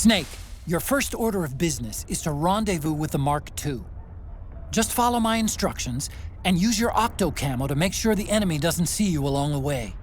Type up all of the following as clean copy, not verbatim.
Snake, your first order of business is to rendezvous with the Mark II. Just follow my instructions and use your octo camo to make sure the enemy doesn't see you along the way.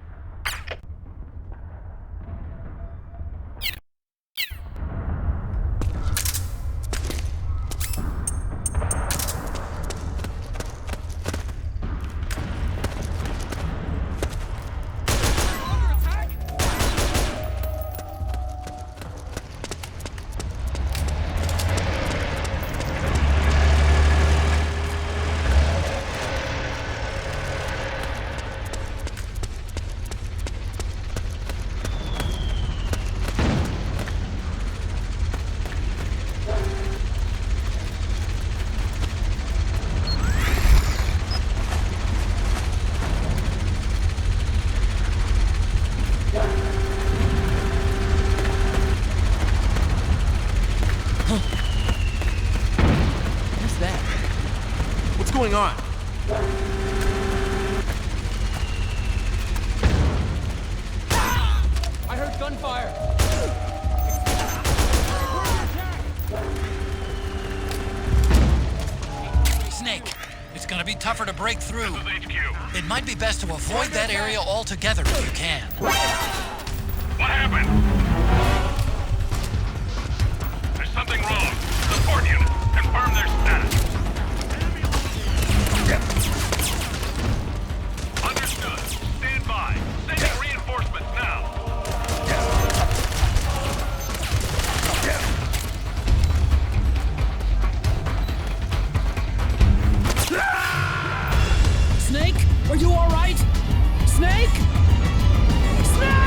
What's going on? I heard gunfire! Snake, it's gonna be tougher to break through. It might be best to avoid that area altogether if you can. What happened? There's something wrong. Support unit, confirm their status. Understood. Stand by. Sending reinforcements now. Snake, are you all right? Snake? Snake!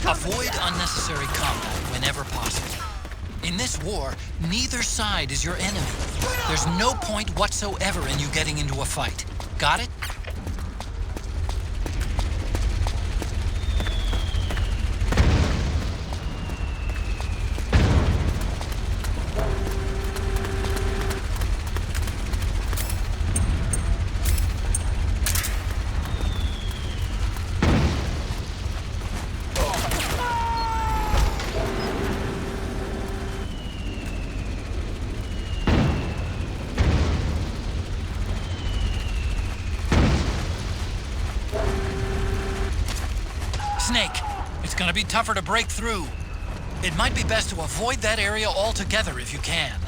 Avoid unnecessary combat whenever possible. In this war, neither side is your enemy. There's no point whatsoever in you getting into a fight. Got it? Snake, it's gonna be tougher to break through. It might be best to avoid that area altogether if you can.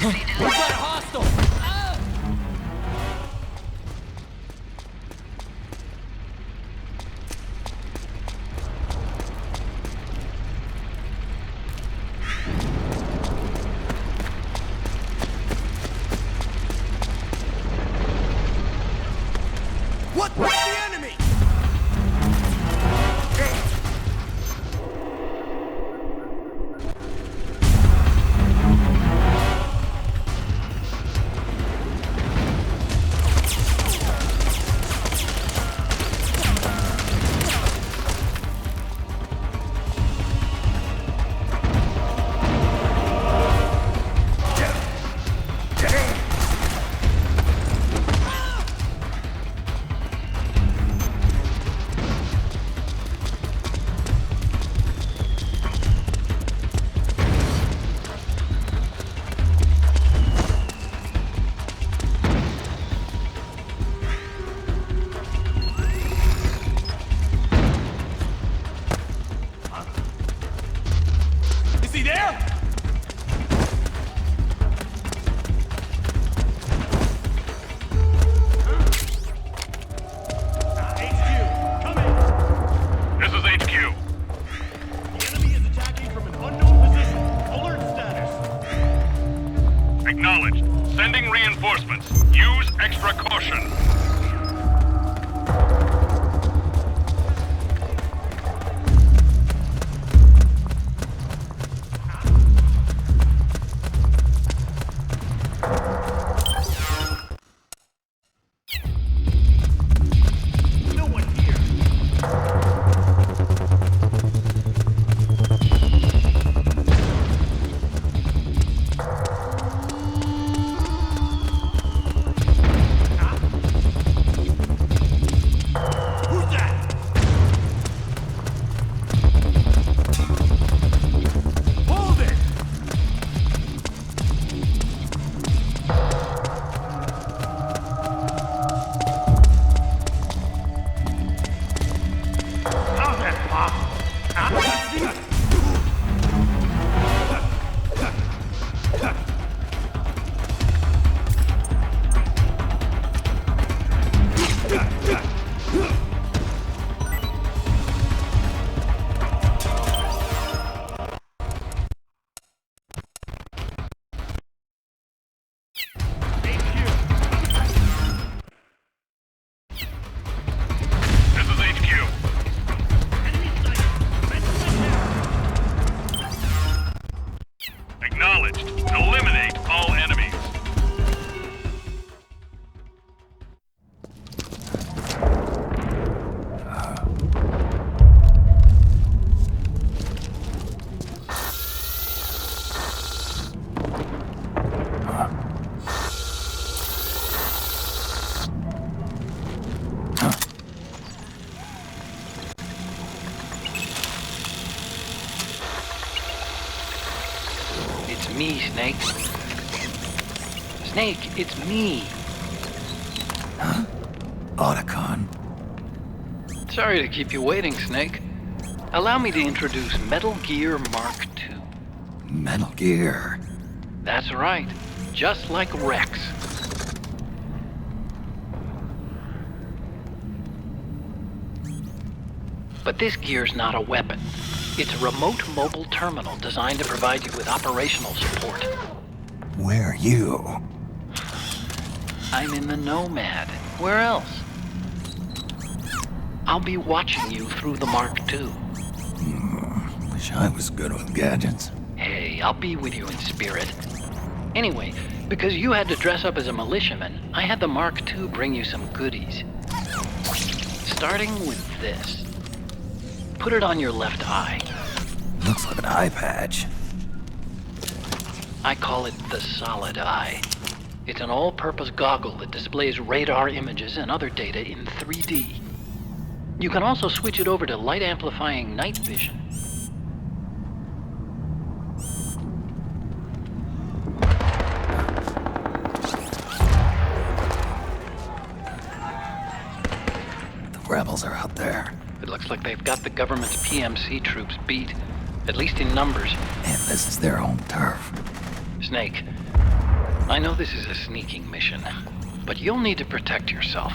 We've got a hostile! What? Where's the enemy? precaution. No one here. Who's that? Hold it! How's that possible? This is HQ. Acknowledged. Eliminate all enemies. It's me, Snake. Snake, it's me. Otacon. Sorry to keep you waiting, Snake. Allow me to introduce Metal Gear Mark II. Metal Gear. That's right. Just like Rex. But this gear's not a weapon. It's a remote mobile terminal designed to provide you with operational support. Where are you? I'm in the Nomad. Where else? I'll be watching you through the Mark II. Wish I was good with gadgets. Hey, I'll be with you in spirit. Anyway, because you had to dress up as a militiaman, I had the Mark II bring you some goodies. Starting with this. Put it on your left eye. Looks like an eye patch. I call it the Solid Eye. It's an all-purpose goggle that displays radar images and other data in 3D. You can also switch it over to light-amplifying night vision. The rebels are out there. It looks like they've got the government's PMC troops beat, at least in numbers. And this is their home turf. Snake, I know this is a sneaking mission, but you'll need to protect yourself.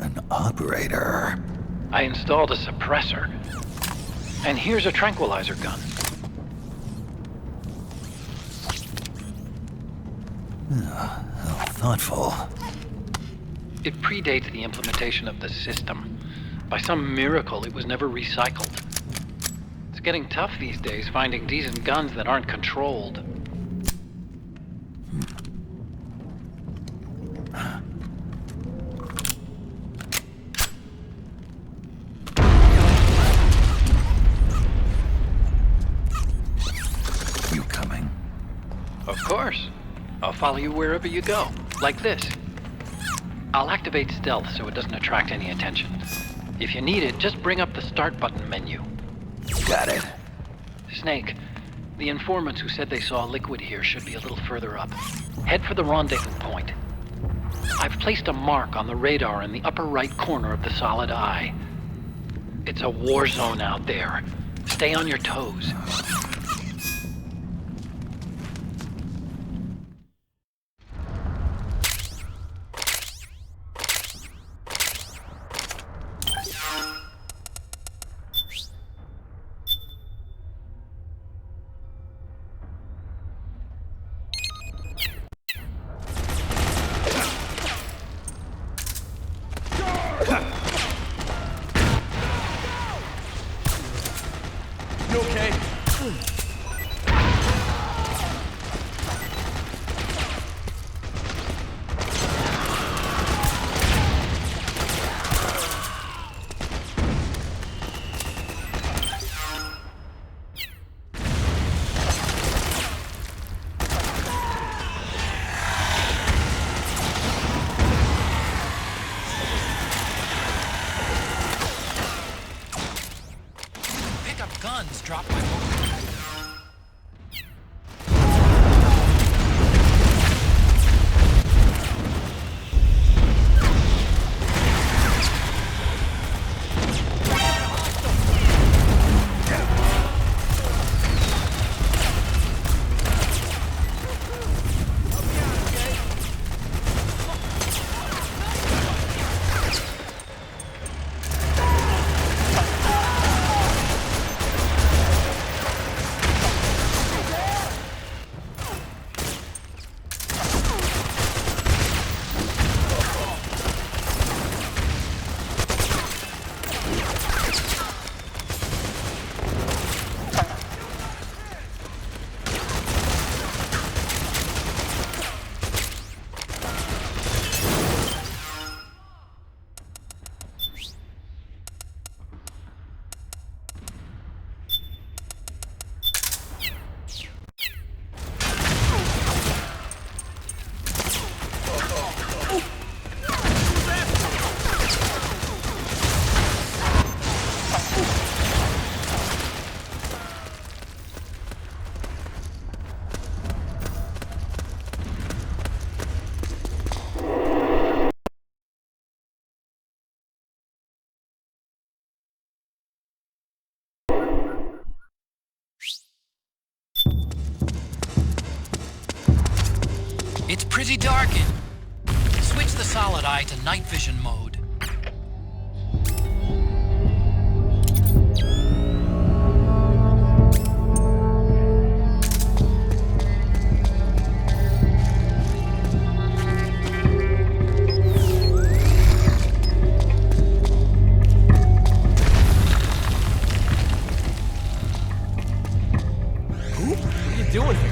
An operator. I installed a suppressor. And here's a tranquilizer gun. How thoughtful. It predates the implementation of the system. By some miracle, it was never recycled. It's getting tough these days finding decent guns that aren't controlled. You coming? Of course. I'll follow you wherever you go, like this. I'll activate stealth so it doesn't attract any attention. If you need it, just bring up the start button menu. Got it. Snake, the informants who said they saw Liquid here should be a little further up. Head for the rendezvous point. I've placed a mark on the radar in the upper right corner of the Solid Eye. It's a war zone out there. Stay on your toes. guns drop my mobility. It's pretty dark in. Switch the solid eye to night vision mode. What are you doing here?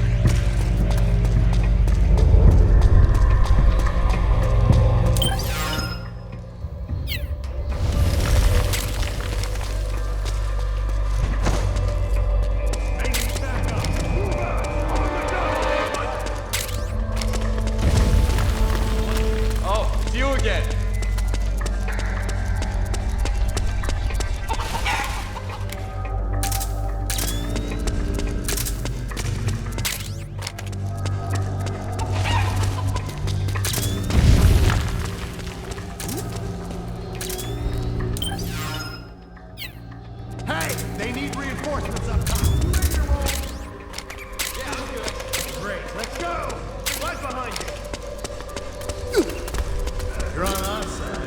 Hey, they need reinforcements up top. You ready to roll? Yeah, I'm good. Great, let's go. Right behind you. You're on our side.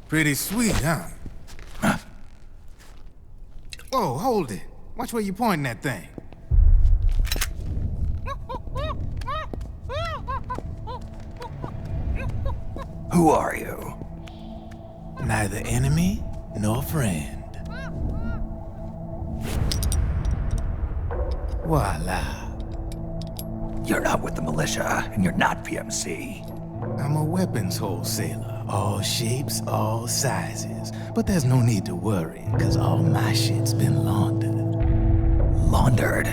Pretty sweet, huh? Whoa, hold it. Watch where you pointing that thing. Who are you? Neither enemy nor friend. Voila. You're not with the militia, and you're not PMC. I'm a weapons wholesaler. All shapes, all sizes. But there's no need to worry, cause all my shit's been laundered. Laundered?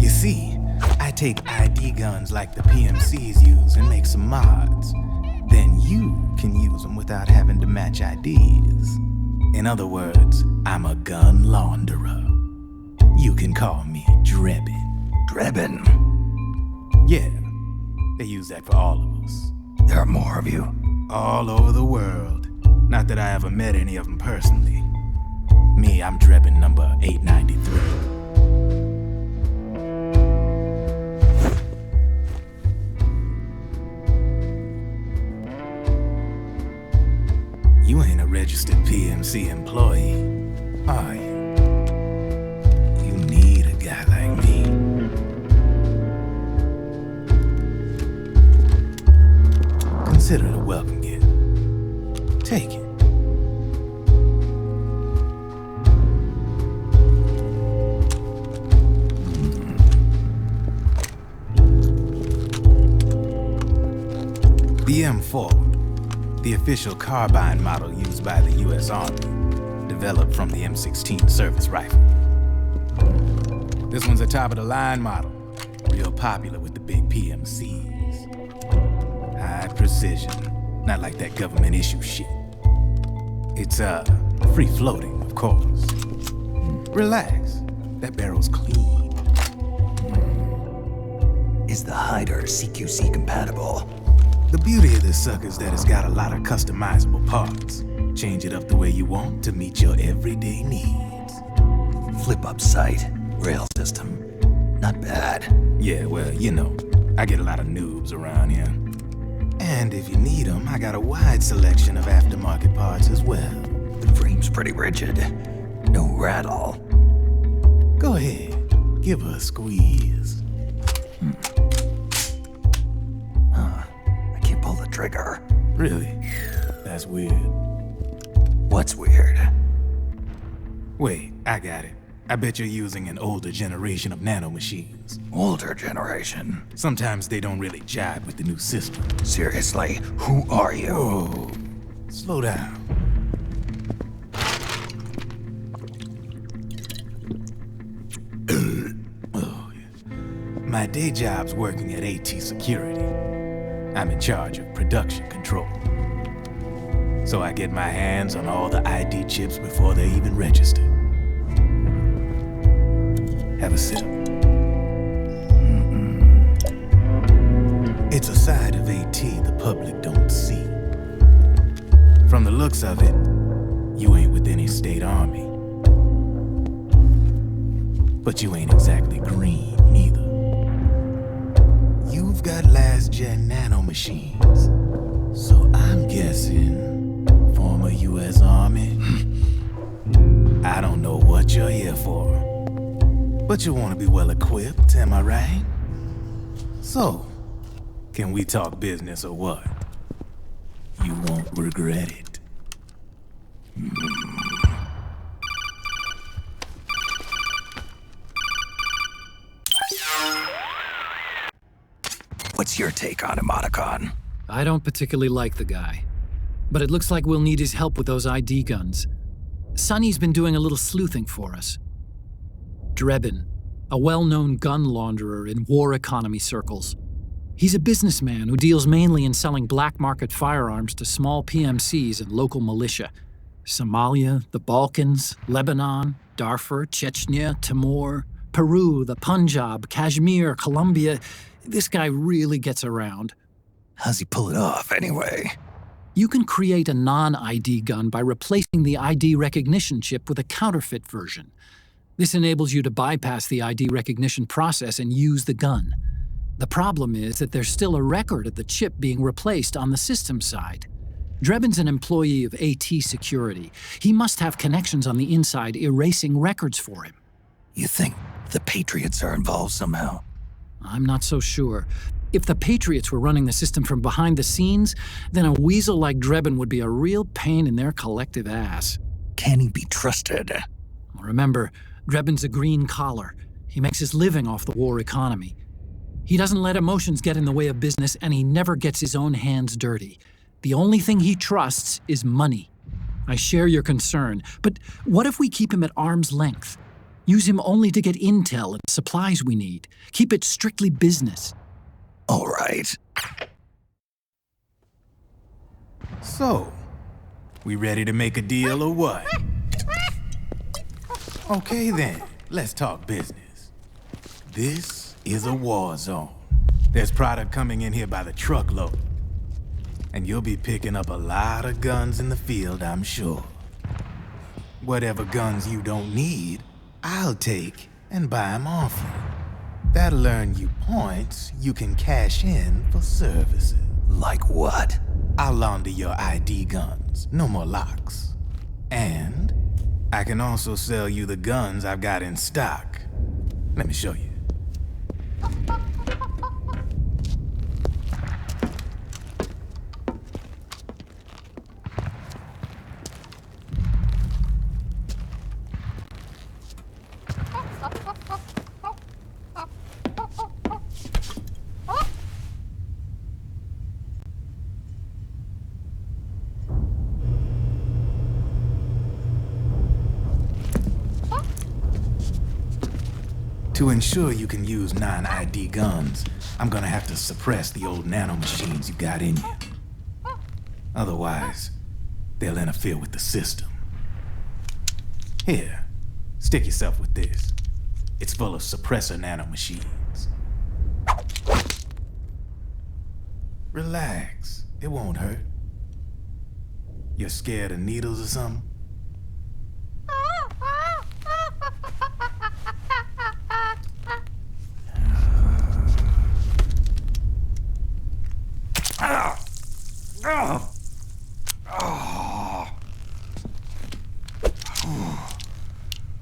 You see, I take ID guns like the PMCs use and make some mods. Then you can use them without having to match IDs. In other words, I'm a gun launderer. You can call me Drebin. Drebin? Yeah, they use that for all of us. There are more of you? All over the world. Not that I ever met any of them personally. Me, I'm Drebin number 893. You ain't a registered PMC employee, are you? You need a guy like me. Consider it a welcome gift. Take it. The M4, the official carbine model used by the U.S. Army, developed from the M16 service rifle. This one's a top-of-the-line model, real popular with the big PMCs. High precision, not like that government issue shit. It's, free-floating, of course. Relax, that barrel's clean. Is the hider CQC compatible? The beauty of this sucker is that it's got a lot of customizable parts. Change it up the way you want to meet your everyday needs. Flip-up sight, rail system. Not bad. Yeah, well, you know, I get a lot of noobs around here. And if you need them, I got a wide selection of aftermarket parts as well. The frame's pretty rigid. No rattle. Go ahead, give her a squeeze. I can't pull the trigger. Really? That's weird. What's weird? Wait, I got it. I bet you're using an older generation of nanomachines. Older generation? Sometimes they don't really jive with the new system. Seriously, who are you? Whoa, slow down. Oh, yeah. My day job's working at AT Security. I'm in charge of production control. So I get my hands on all the ID chips before they even register. Have a sip. It's a side of AT the public don't see. From the looks of it, you ain't with any state army. But you ain't exactly green, neither. You've got last-gen nanomachines. So I'm guessing, former U.S. Army? I don't know what you're here for. But you want to be well-equipped, am I right? So, can we talk business or what? You won't regret it. What's your take on Emoticon? I don't particularly like the guy, but it looks like we'll need his help with those ID guns. Sonny's been doing a little sleuthing for us. Drebin, a well-known gun launderer in war economy circles. He's a businessman who deals mainly in selling black market firearms to small PMCs and local militia. Somalia, the Balkans, Lebanon, Darfur, Chechnya, Timor, Peru, the Punjab, Kashmir, Colombia. This guy really gets around. How's he pull it off, anyway? You can create a non-ID gun by replacing the ID recognition chip with a counterfeit version. This enables you to bypass the ID recognition process and use the gun. The problem is that there's still a record of the chip being replaced on the system side. Drebin's an employee of AT Security. He must have connections on the inside erasing records for him. You think the Patriots are involved somehow? I'm not so sure. If the Patriots were running the system from behind the scenes, then a weasel like Drebin would be a real pain in their collective ass. Can he be trusted? Remember, Drebin's a green collar. He makes his living off the war economy. He doesn't let emotions get in the way of business, and he never gets his own hands dirty. The only thing he trusts is money. I share your concern, but what if we keep him at arm's length? Use him only to get intel and supplies we need. Keep it strictly business. All right. So, we ready to make a deal or what? Okay then, let's talk business. This is a war zone. There's product coming in here by the truckload. And you'll be picking up a lot of guns in the field, I'm sure. Whatever guns you don't need, I'll take and buy them off you. That'll earn you points you can cash in for services. Like what? I'll launder your ID guns, no more locks. And I can also sell you the guns I've got in stock. Let me show you. To ensure you can use non-ID guns, I'm gonna have to suppress the old nanomachines you got in you. Otherwise, they'll interfere with the system. Here, stick yourself with this. It's full of suppressor nanomachines. Relax, it won't hurt. You're scared of needles or something?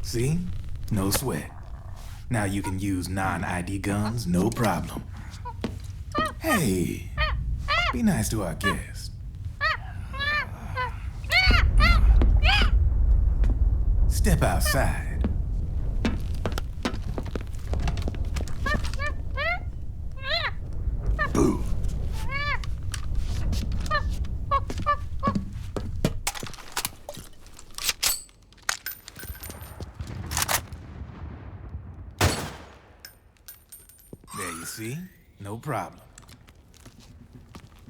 See? No sweat. Now you can use non-ID guns, no problem. Hey, be nice to our guest. Step outside. Boo. There you see? No problem.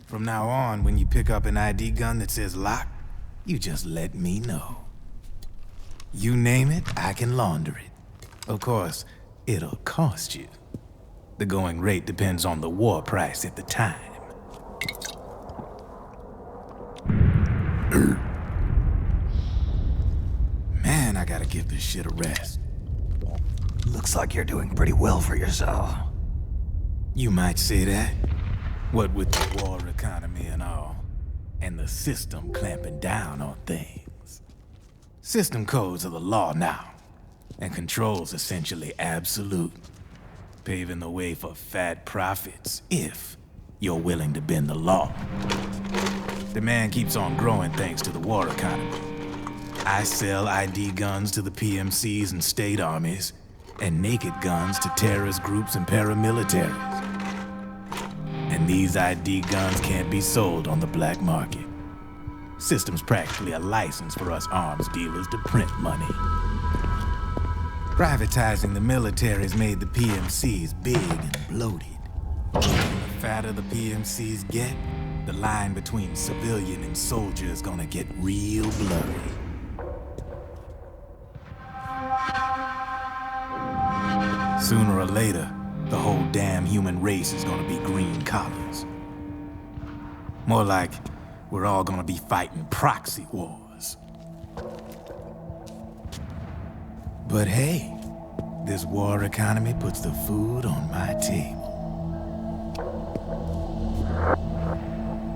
From now on, when you pick up an ID gun that says lock, you just let me know. You name it, I can launder it. Of course, it'll cost you. The going rate depends on the war price at the time. Man, I gotta give this shit a rest. Looks like you're doing pretty well for yourself. You might say that. What with the war economy and all, and the system clamping down on things. System codes are the law now, and control's essentially absolute, paving the way for fat profits if you're willing to bend the law. Demand keeps on growing thanks to the war economy. I sell ID guns to the PMCs and state armies, and naked guns to terrorist groups and paramilitaries. And these ID guns can't be sold on the black market. System's practically a license for us arms dealers to print money. Privatizing the military's made the PMCs big and bloated. The fatter the PMCs get, the line between civilian and soldier is gonna get real blurry. Sooner or later, the whole damn human race is gonna be green collars. More like we're all gonna be fighting proxy wars. But hey, this war economy puts the food on my table.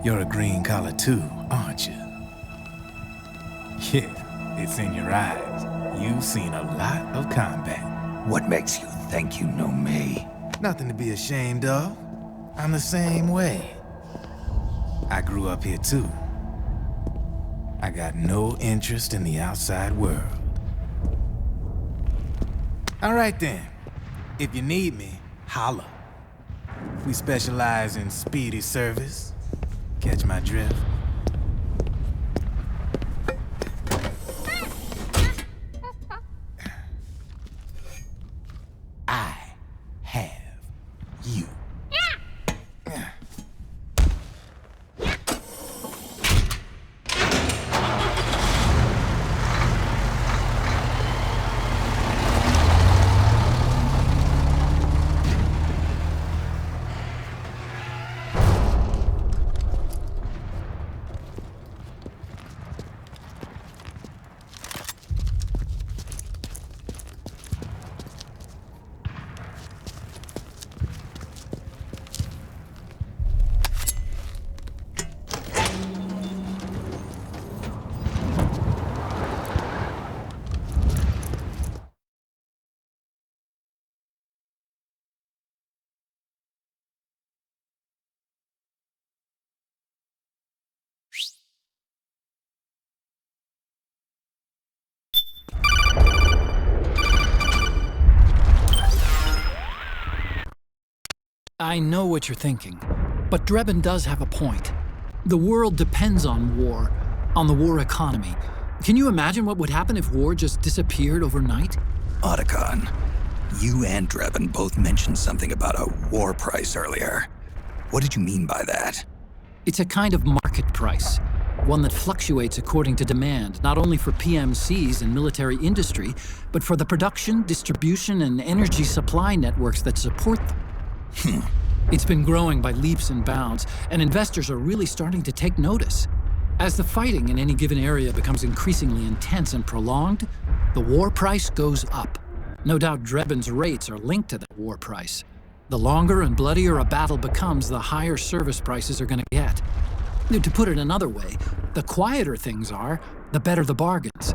You're a green collar too, aren't you? Yeah, it's in your eyes. You've seen a lot of combat. What makes you think you know me? Nothing to be ashamed of. I'm the same way. I grew up here too. I got no interest in the outside world. All right then. If you need me, holla. We specialize in speedy service. Catch my drift? I have you. I know what you're thinking, but Drebin does have a point. The world depends on war, on the war economy. Can you imagine what would happen if war just disappeared overnight? Otacon, you and Drebin both mentioned something about a war price earlier. What did you mean by that? It's a kind of market price, one that fluctuates according to demand, not only for PMCs and military industry, but for the production, distribution, and energy supply networks that support them. It's been growing by leaps and bounds, and investors are really starting to take notice. As the fighting in any given area becomes increasingly intense and prolonged, the war price goes up. No doubt Drebin's rates are linked to that war price. The longer and bloodier a battle becomes, the higher service prices are going to get. To put it another way, the quieter things are, the better the bargains.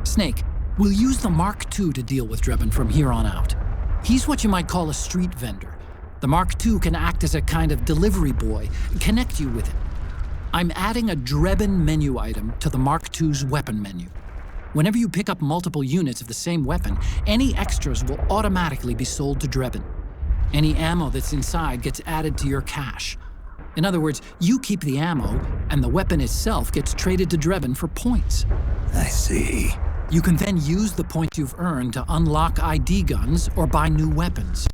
Snake, we'll use the Mark II to deal with Drebin from here on out. He's what you might call a street vendor. The Mark II can act as a kind of delivery boy, connect you with it. I'm adding a Drebin menu item to the Mark II's weapon menu. Whenever you pick up multiple units of the same weapon, any extras will automatically be sold to Drebin. Any ammo that's inside gets added to your cache. In other words, you keep the ammo, and the weapon itself gets traded to Drebin for points. I see. You can then use the points you've earned to unlock ID guns or buy new weapons.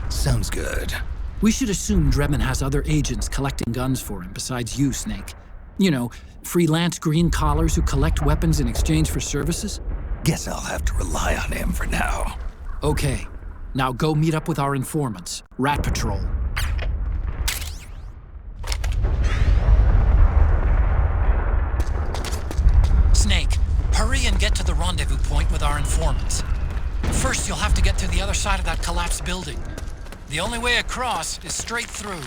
Sounds good. We should assume Drebin has other agents collecting guns for him besides you, Snake. You know, freelance green collars who collect weapons in exchange for services? Guess I'll have to rely on him for now. Okay, now go meet up with our informants, Rat Patrol. Snake, hurry and get to the rendezvous point with our informants. First, you'll have to get to the other side of that collapsed building. The only way across is straight through.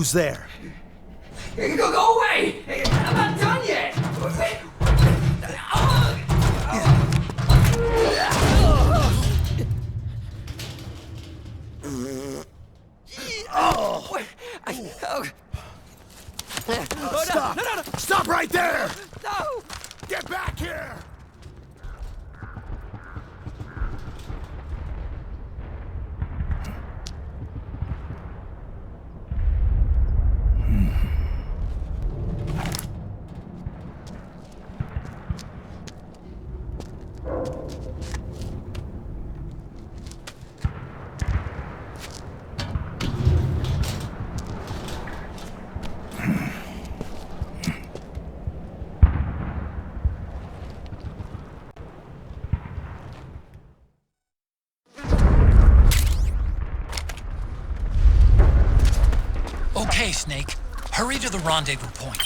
Who's there? Go away! I'm not done yet! Stop! No! Stop right there! No! Get back here! Okay, Snake. Hurry to the rendezvous point.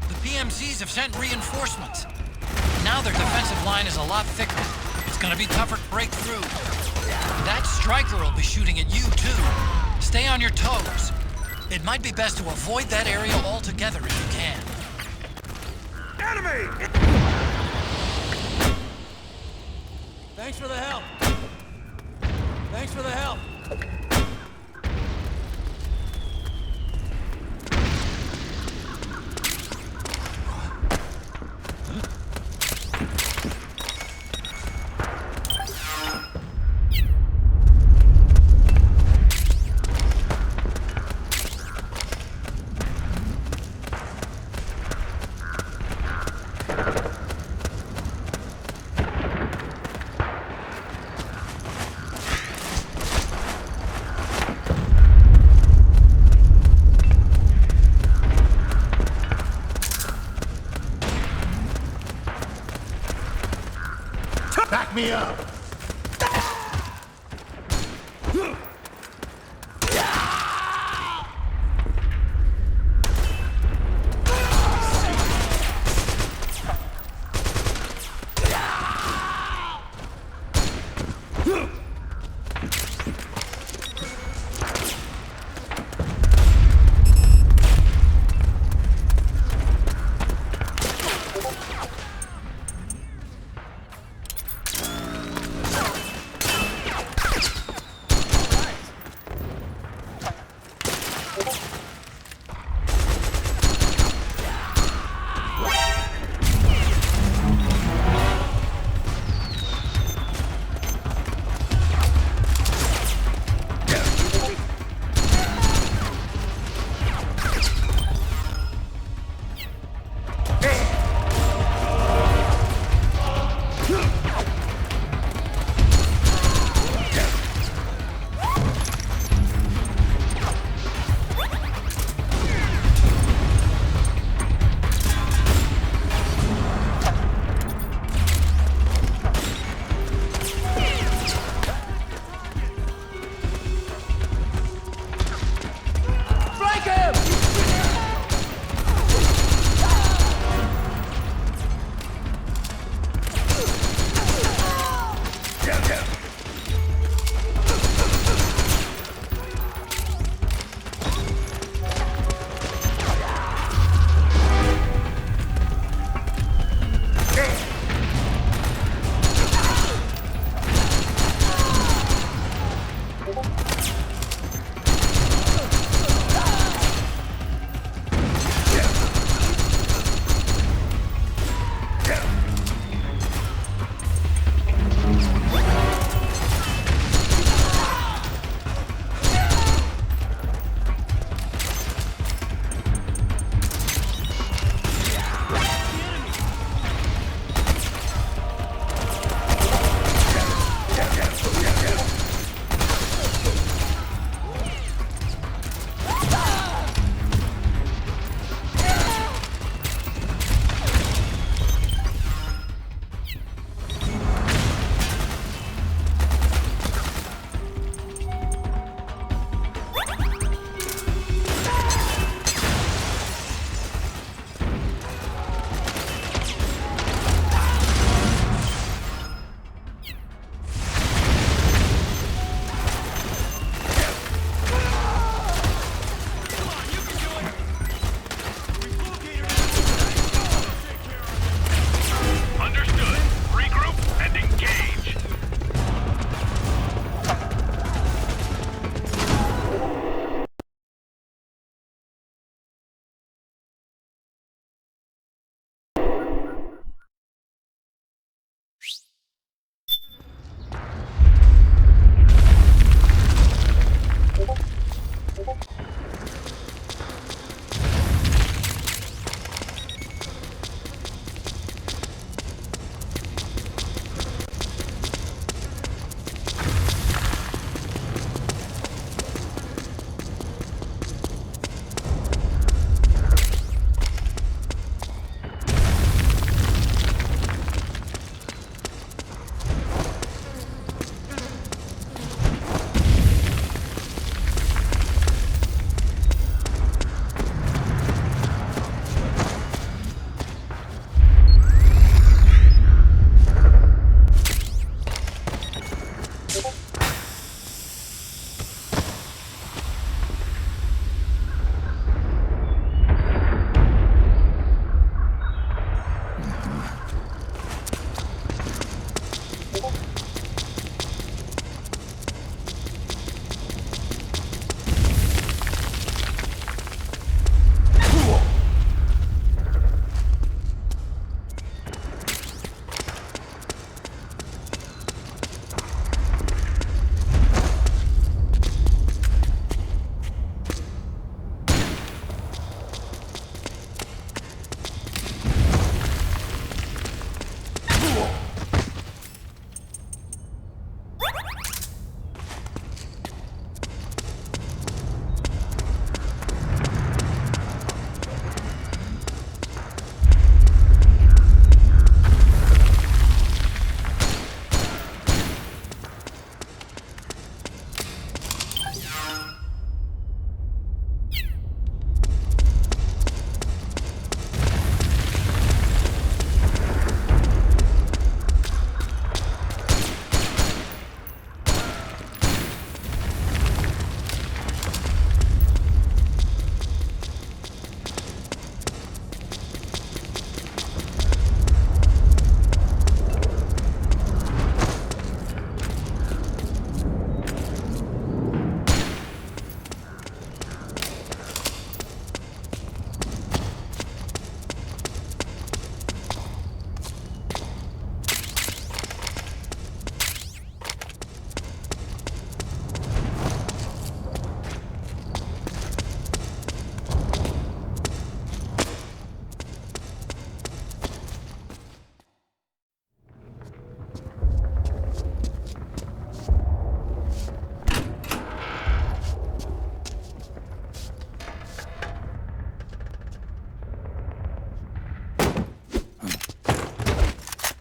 The PMCs have sent reinforcements. Now their defensive line is a lot thicker. It's gonna be tougher to break through. That striker will be shooting at you, too. Stay on your toes. It might be best to avoid that area altogether if you can. Enemy! Thanks for the help. Thanks for the help. Back me up!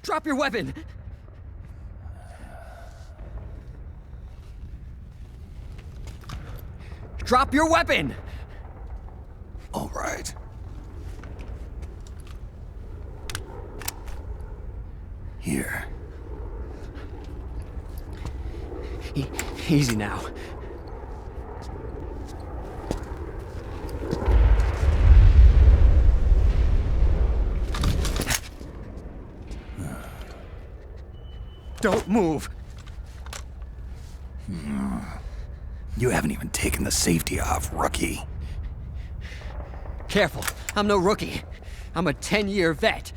Drop your weapon! Drop your weapon! All right. Here. Easy now. Don't move. You haven't even taken the safety off, rookie. Careful, I'm no rookie. I'm a 10-year vet.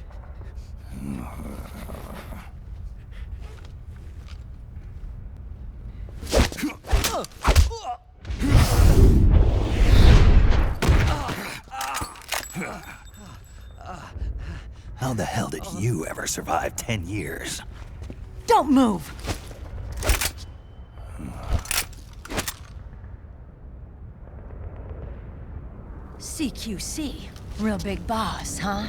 How the hell did you ever survive 10 years? Don't move! CQC. Real big boss, huh?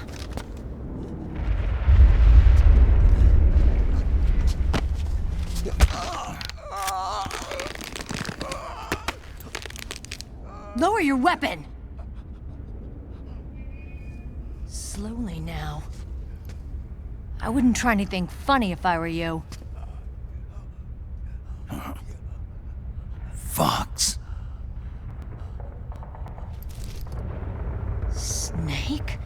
Lower your weapon! Slowly now. I wouldn't try anything funny if I were you. Fox. Snake?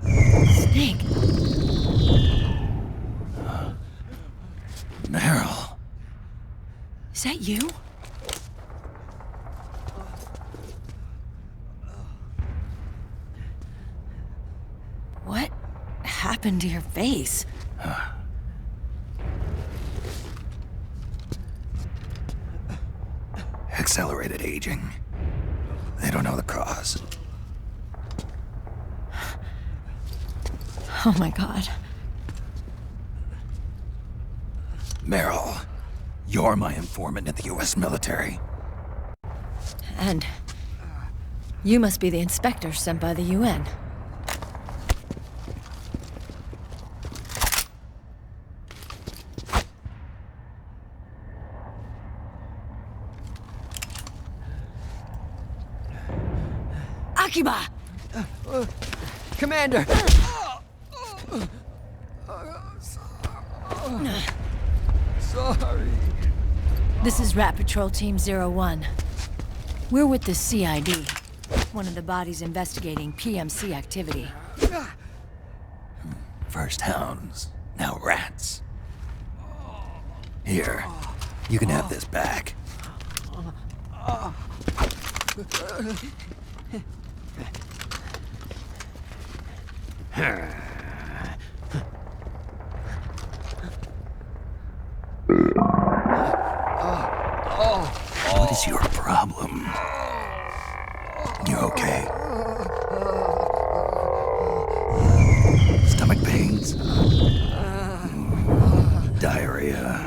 Snake? Meryl. Is that you? What happened to your face? Accelerated aging. They don't know the cause. Oh my god. Meryl, you're my informant in the US military. And you must be the inspector sent by the UN. Akiba! Commander! Sorry. This is Rat Patrol Team 01. We're with the CID, one of the bodies investigating PMC activity. First hounds, now rats. Here, you can have this back. What is your problem? You okay? Stomach pains? Diarrhea?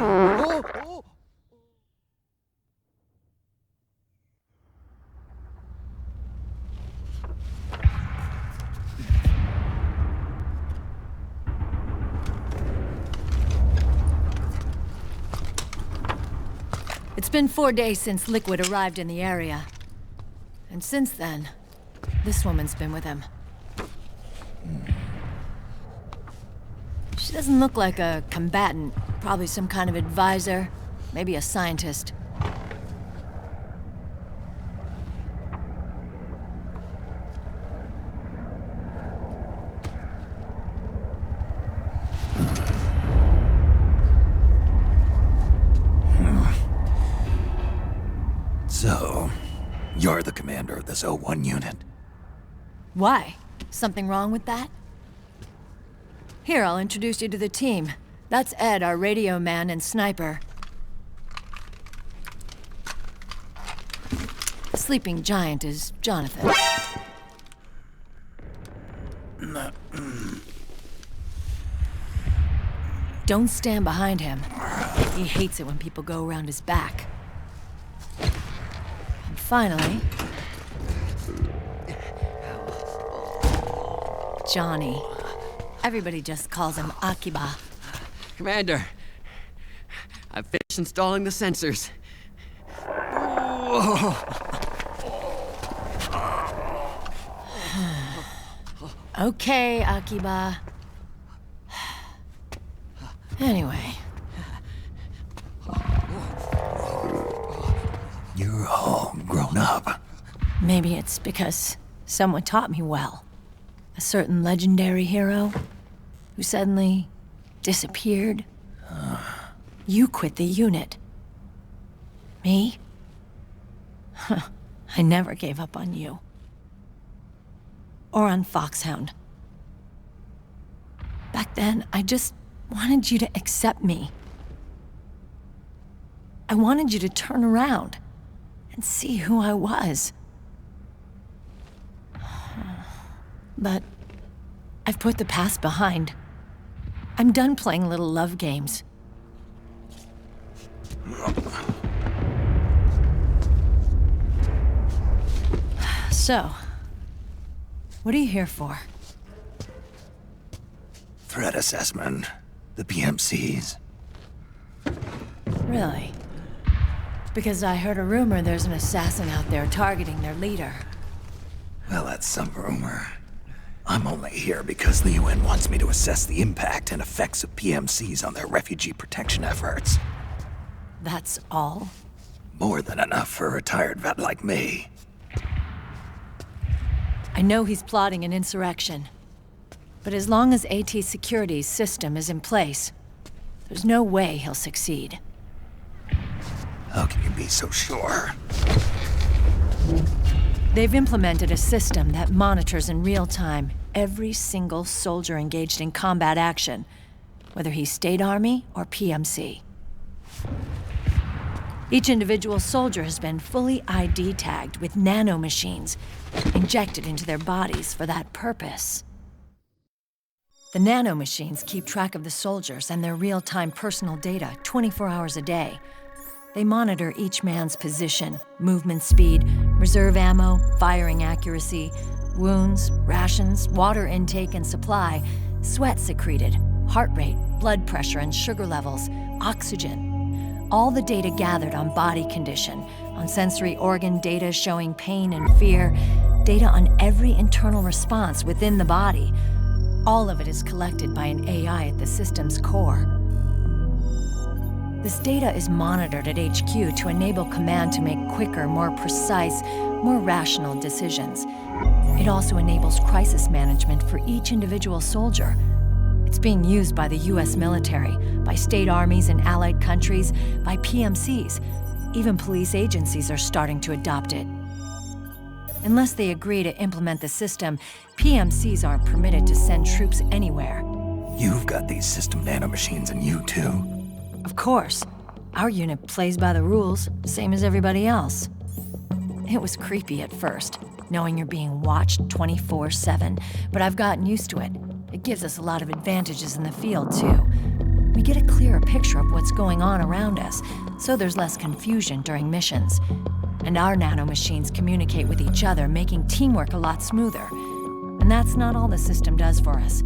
It's been 4 days since Liquid arrived in the area. And since then, this woman's been with him. She doesn't look like a combatant. Probably some kind of advisor, maybe a scientist. So, you're the commander of this 01 unit. Why? Something wrong with that? Here, I'll introduce you to the team. That's Ed, our radio man and sniper. The sleeping giant is Jonathan. Don't stand behind him. He hates it when people go around his back. And finally... Johnny. Everybody just calls him Akiba. Commander, I've finished installing the sensors. Okay, Akiba. Anyway. You're all grown up. Maybe it's because someone taught me well. A certain legendary hero who suddenly disappeared. You quit the unit. Me? I never gave up on you. Or on Foxhound. Back then, I just wanted you to accept me. I wanted you to turn around and see who I was. But I've put the past behind. I'm done playing little love games. So, what are you here for? Threat assessment. The PMCs. Really? Because I heard a rumor there's an assassin out there targeting their leader. Well, that's some rumor. I'm only here because the UN wants me to assess the impact and effects of PMCs on their refugee protection efforts. That's all? More than enough for a retired vet like me. I know he's plotting an insurrection. But as long as AT Security's system is in place, there's no way he'll succeed. How can you be so sure? They've implemented a system that monitors in real time every single soldier engaged in combat action, whether he's State Army or PMC. Each individual soldier has been fully ID tagged with nanomachines injected into their bodies for that purpose. The nanomachines keep track of the soldiers and their real-time personal data 24 hours a day. They monitor each man's position, movement speed, reserve ammo, firing accuracy, wounds, rations, water intake and supply, sweat secreted, heart rate, blood pressure and sugar levels, oxygen. All the data gathered on body condition, on sensory organ data showing pain and fear, data on every internal response within the body. All of it is collected by an AI at the system's core. This data is monitored at HQ to enable command to make quicker, more precise, more rational decisions. It also enables crisis management for each individual soldier. It's being used by the US military, by state armies in allied countries, by PMCs. Even police agencies are starting to adopt it. Unless they agree to implement the system, PMCs aren't permitted to send troops anywhere. You've got these system nanomachines in you too. Of course. Our unit plays by the rules, same as everybody else. It was creepy at first, knowing you're being watched 24/7, but I've gotten used to it. It gives us a lot of advantages in the field, too. We get a clearer picture of what's going on around us, so there's less confusion during missions. And our nanomachines communicate with each other, making teamwork a lot smoother. And that's not all the system does for us.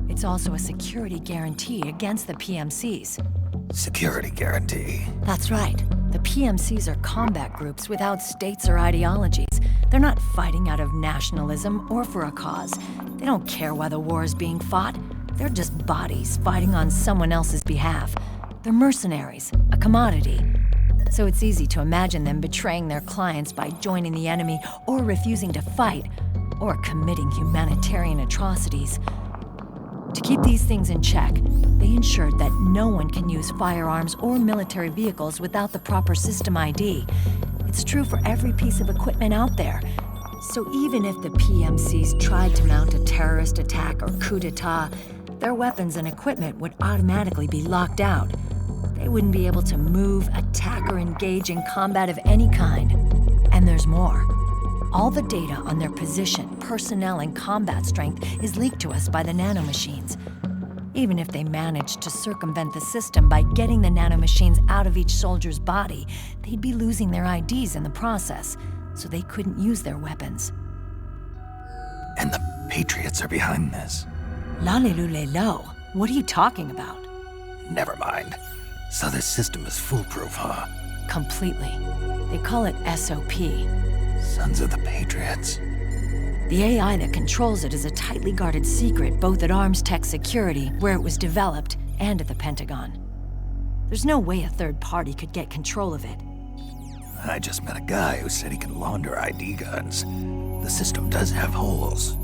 It's also a security guarantee against the PMCs. Security guarantee. That's right. The PMCs are combat groups without states or ideologies. They're not fighting out of nationalism or for a cause. They don't care why the war is being fought. They're just bodies fighting on someone else's behalf. They're mercenaries, a commodity. So it's easy to imagine them betraying their clients by joining the enemy or refusing to fight, or committing humanitarian atrocities. To keep these things in check, they ensured that no one can use firearms or military vehicles without the proper system ID. It's true for every piece of equipment out there. So even if the PMCs tried to mount a terrorist attack or coup d'etat, their weapons and equipment would automatically be locked out. They wouldn't be able to move, attack, or engage in combat of any kind. And there's more. All the data on their position, personnel, and combat strength is leaked to us by the nanomachines. Even if they managed to circumvent the system by getting the nanomachines out of each soldier's body, they'd be losing their IDs in the process, so they couldn't use their weapons. And the Patriots are behind this. Lalilulelo, what are you talking about? Never mind. So this system is foolproof, huh? Completely. They call it SOP. Sons of the Patriots. The AI that controls it is a tightly guarded secret, both at Arms Tech Security, where it was developed, and at the Pentagon. There's no way a third party could get control of it. I just met a guy who said he can launder ID guns. The system does have holes.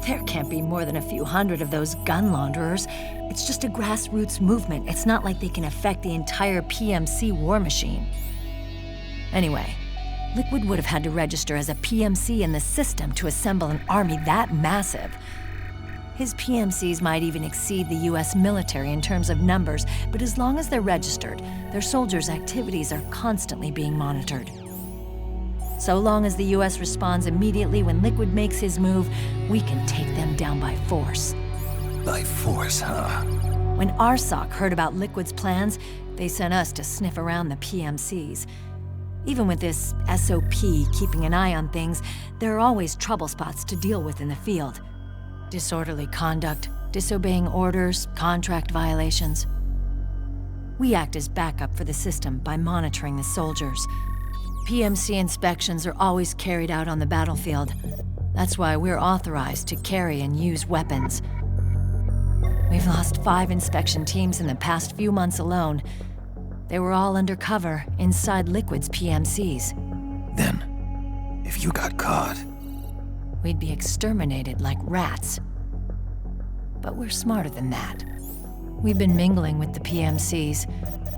There can't be more than a few hundred of those gun launderers. It's just a grassroots movement. It's not like they can affect the entire PMC war machine. Anyway, Liquid would have had to register as a PMC in the system to assemble an army that massive. His PMCs might even exceed the US military in terms of numbers, but as long as they're registered, their soldiers' activities are constantly being monitored. So long as the US responds immediately when Liquid makes his move, we can take them down by force. By force, huh? When RSOC heard about Liquid's plans, they sent us to sniff around the PMCs. Even with this SOP keeping an eye on things, there are always trouble spots to deal with in the field. Disorderly conduct, disobeying orders, contract violations. We act as backup for the system by monitoring the soldiers. PMC inspections are always carried out on the battlefield. That's why we're authorized to carry and use weapons. We've lost 5 inspection teams in the past few months alone. They were all undercover inside Liquid's PMCs. Then, if you got caught, we'd be exterminated like rats. But we're smarter than that. We've been mingling with the PMCs,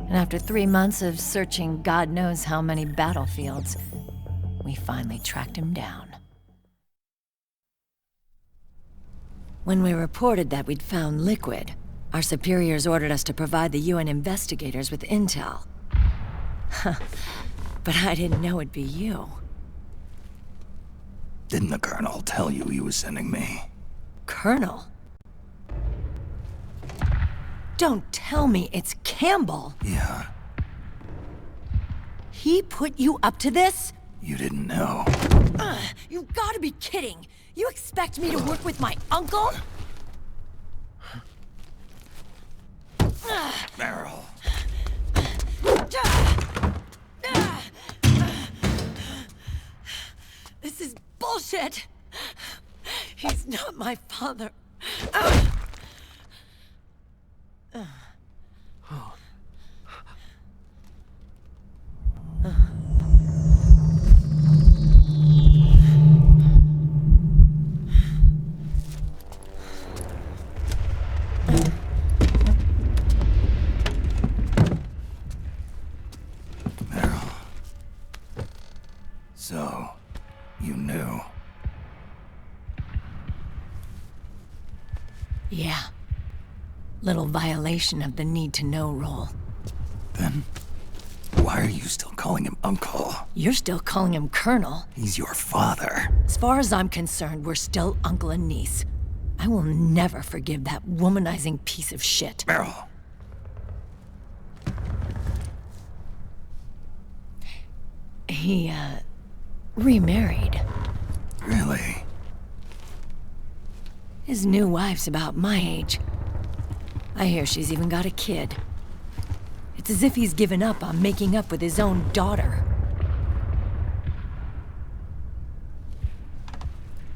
and after 3 months of searching God knows how many battlefields, we finally tracked him down. When we reported that we'd found Liquid, our superiors ordered us to provide the UN investigators with intel. But I didn't know it'd be you. Didn't the Colonel tell you he was sending me? Colonel? Don't tell me it's Campbell! Yeah. He put you up to this? You didn't know. You gotta be kidding! You expect me to work with my uncle? Meryl. This is bullshit! He's not my father. Little violation of the need-to-know rule. Then, why are you still calling him Uncle? You're still calling him Colonel. He's your father. As far as I'm concerned, we're still uncle and niece. I will never forgive that womanizing piece of shit. Meryl. He, remarried. Really? His new wife's about my age. I hear she's even got a kid. It's as if he's given up on making up with his own daughter.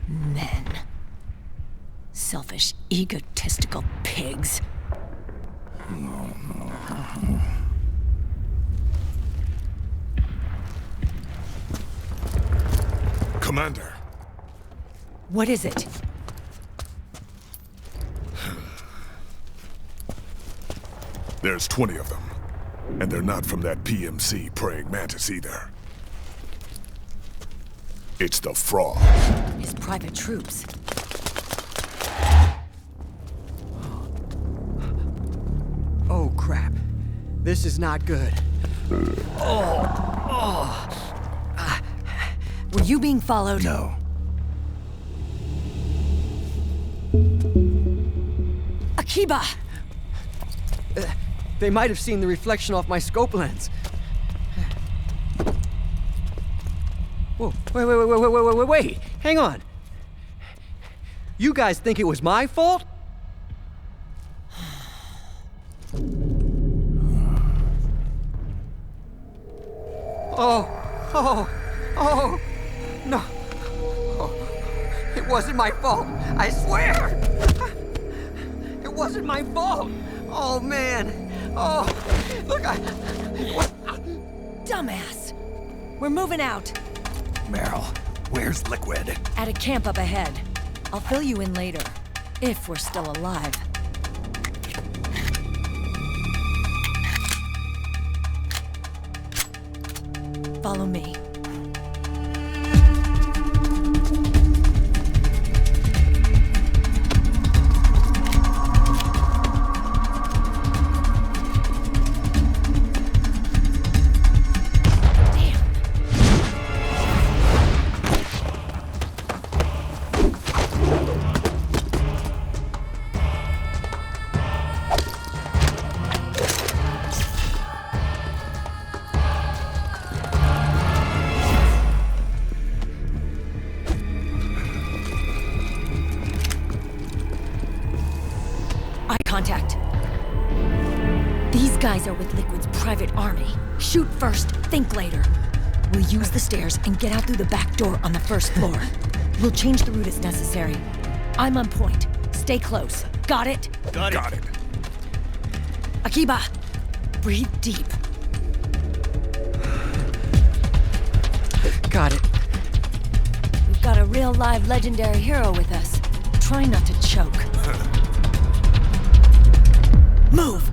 Men. Selfish, egotistical pigs. Commander. What is it? There's 20 of them. And they're not from that PMC praying mantis either. It's the Frog. His private troops. Oh, crap. This is not good. Were you being followed? No. Akiba! They might have seen the reflection off my scope lens. Whoa, wait. Hang on. You guys think it was my fault? Oh, no. Oh, it wasn't my fault, I swear! It wasn't my fault! Oh, man. Oh, look, Dumbass! We're moving out. Meryl, where's Liquid? At a camp up ahead. I'll fill you in later. If we're still alive. Follow me. Contact. These guys are with Liquid's private army. Shoot first, think later. We'll use the stairs and get out through the back door on the first floor. We'll change the route as necessary. I'm on point. Stay close. Got it? Got it. Akiba, breathe deep. got it. We've got a real live legendary hero with us. Try not to choke. Move!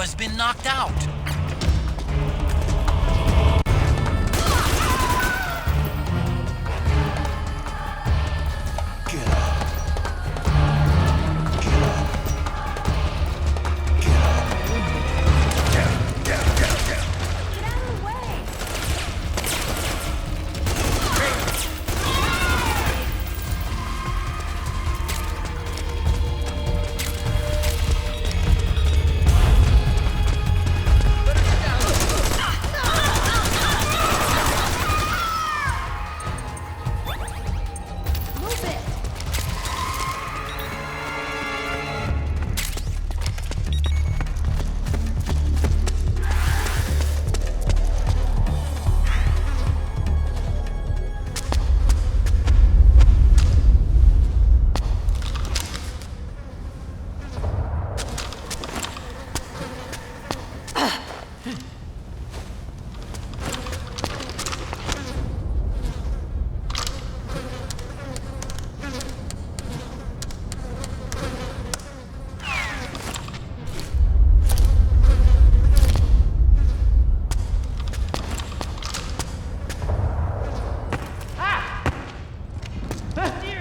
has been knocked out. Get up. Get up. Get up.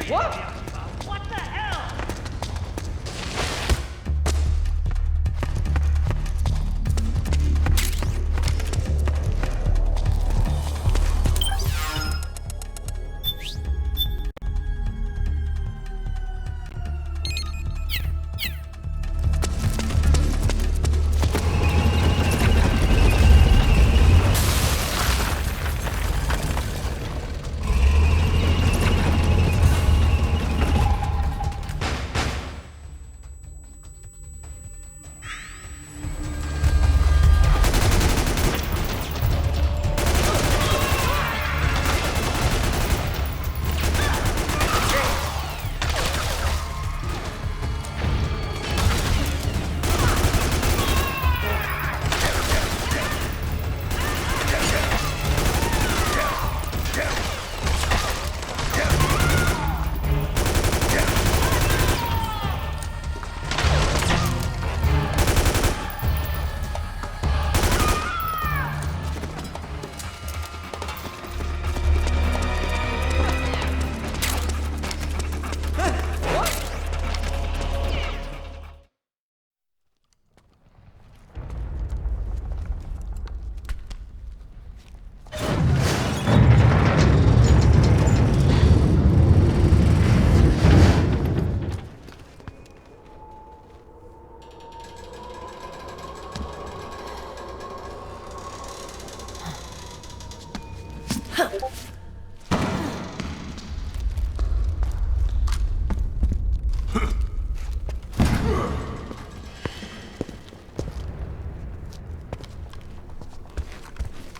What? What the hell?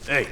Hey.